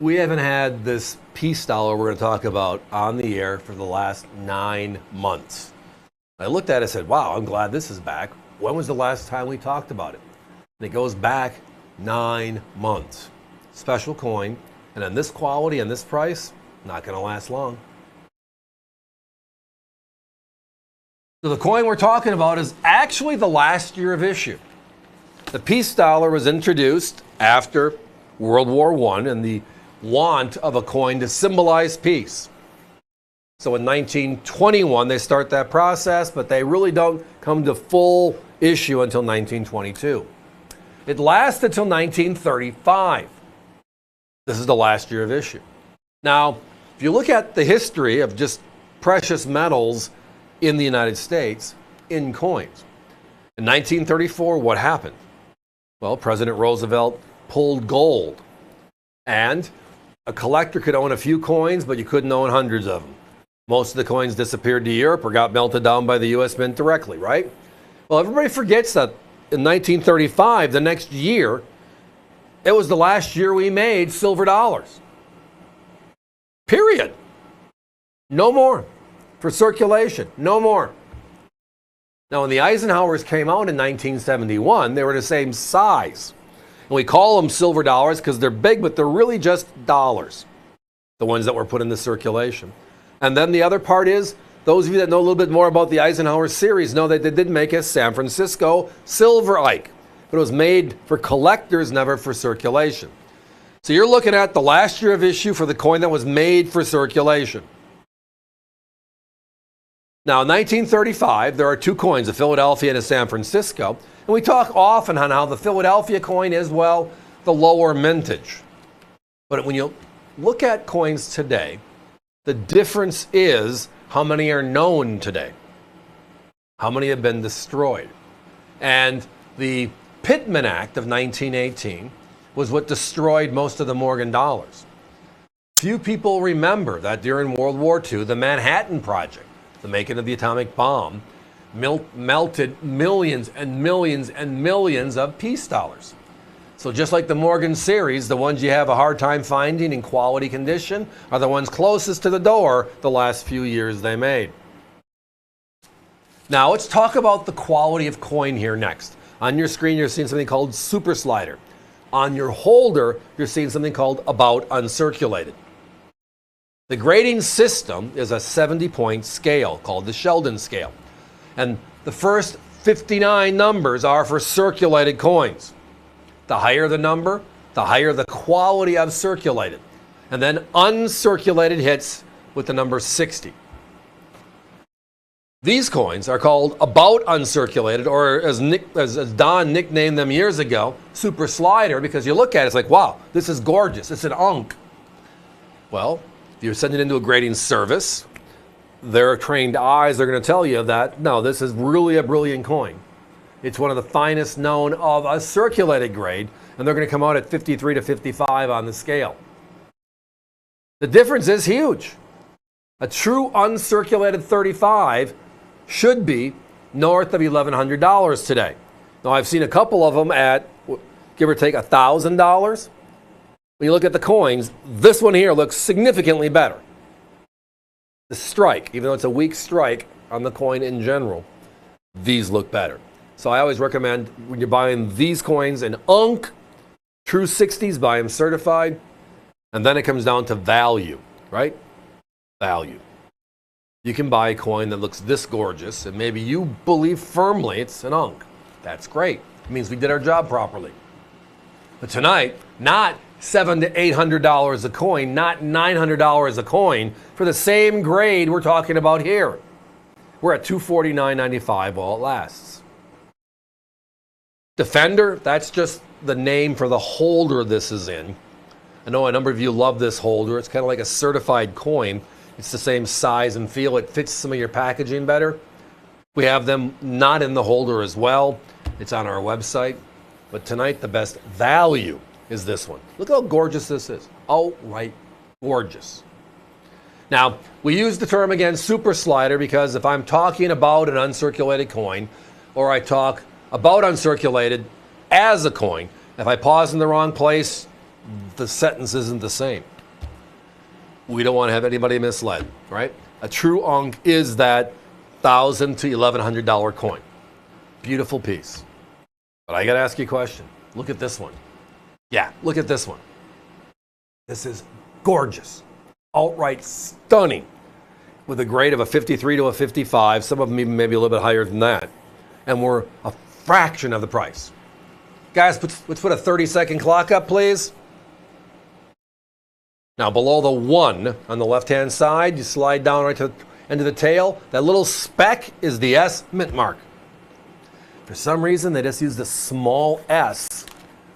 We haven't had this peace dollar we're going to talk about on the air for the last 9 months. I looked at it and said, wow, I'm glad this is back. When was the last time we talked about it? And it goes back 9 months. Special coin, and then this quality and this price, not going to last long. So the coin we're talking about is actually the last year of issue. The peace dollar was introduced after World War I and the want of a coin to symbolize peace. So in 1921, they start that process, but they really don't come to full issue until 1922. It lasted until 1935. This is the last year of issue. Now, if you look at the history of just precious metals in the United States in coins, in 1934, what happened? Well, President Roosevelt pulled gold, and a collector could own a few coins, but you couldn't own hundreds of them. Most of the coins disappeared to Europe or got melted down by the U.S. Mint directly, right? Well, everybody forgets that in 1935, the next year, it was the last year we made silver dollars. Period. No more. For circulation, no more. Now, when the Eisenhowers came out in 1971, they were the same size. And we call them silver dollars because they're big, but they're really just dollars, the ones that were put into circulation. And then the other part is, those of you that know a little bit more about the Eisenhower series know that they did make a San Francisco silver Ike, but it was made for collectors, never for circulation. So you're looking at the last year of issue for the coin that was made for circulation. Now, in 1935, there are two coins, a Philadelphia and a San Francisco. And we talk often on how the Philadelphia coin is, well, the lower mintage. But when you look at coins today, the difference is how many are known today. How many have been destroyed? And the Pittman Act of 1918 was what destroyed most of the Morgan dollars. Few people remember that during World War II, the Manhattan Project, the making of the atomic bomb, melted millions and millions and millions of peace dollars. So just like the Morgan series, the ones you have a hard time finding in quality condition are the ones closest to the door the last few years they made. Now let's talk about the quality of coin here next. On your screen, you're seeing something called super slider. On your holder, you're seeing something called about uncirculated. The grading system is a 70-point scale called the Sheldon scale. And the first 59 numbers are for circulated coins. The higher the number, the higher the quality of circulated. And then uncirculated hits with the number 60. These coins are called about uncirculated, or as Don nicknamed them years ago, super slider, because you look at it, it's like, wow, this is gorgeous. It's an unk. Well, if you're sending it into a grading service, their trained eyes are going to tell you that, no, this is really a brilliant coin. It's one of the finest known of a circulated grade, and they're going to come out at 53 to 55 on the scale. The difference is huge. A true uncirculated 35 should be north of $1,100 today. Now, I've seen a couple of them at, give or take, $1,000. When you look at the coins, this one here looks significantly better. The strike, even though it's a weak strike on the coin in general, these look better. So I always recommend when you're buying these coins in unk, true 60s, buy them certified. And then it comes down to value, right? Value. You can buy a coin that looks this gorgeous, and maybe you believe firmly it's an unk. That's great. It means we did our job properly. But tonight, not $700 to $800 a coin, not $900 a coin for the same grade we're talking about here. We're at $249.95 while it lasts. Defender, that's just the name for the holder this is in. I know a number of you love this holder. It's kind of like a certified coin. It's the same size and feel. It fits some of your packaging better. We have them not in the holder as well. It's on our website. But tonight, the best value is this one. Look how gorgeous this is. Outright gorgeous. Now, we use the term again, super slider, because if I'm talking about an uncirculated coin, or I talk about uncirculated as a coin, if I pause in the wrong place, the sentence isn't the same. We don't want to have anybody misled, right? A true unk is that $1,000 to $1,100 coin. Beautiful piece. But I got to ask you a question. Look at this one. Yeah, look at this one. This is gorgeous. Outright stunning. With a grade of a 53 to a 55. Some of them even maybe a little bit higher than that. And we're a fraction of the price. Guys, let's put a 30-second clock up, please. Now, below the 1 on the left-hand side, you slide down right to into the tail. That little speck is the S mint mark. For some reason, they just used a small S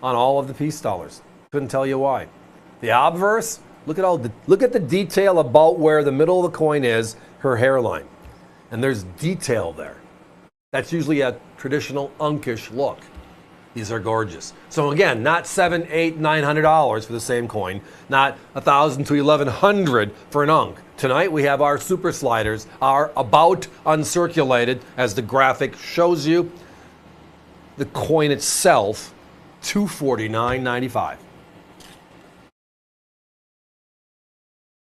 on all of the peace dollars. Couldn't tell you why. The obverse, look at the detail about where the middle of the coin is, her hairline. And there's detail there. That's usually a traditional unkish look. These are gorgeous. So again, not $700, $800, $900 for the same coin, not $1,000 to $1,100 for an unk. Tonight we have our super sliders, our about uncirculated, as the graphic shows you. The coin itself, $249.95.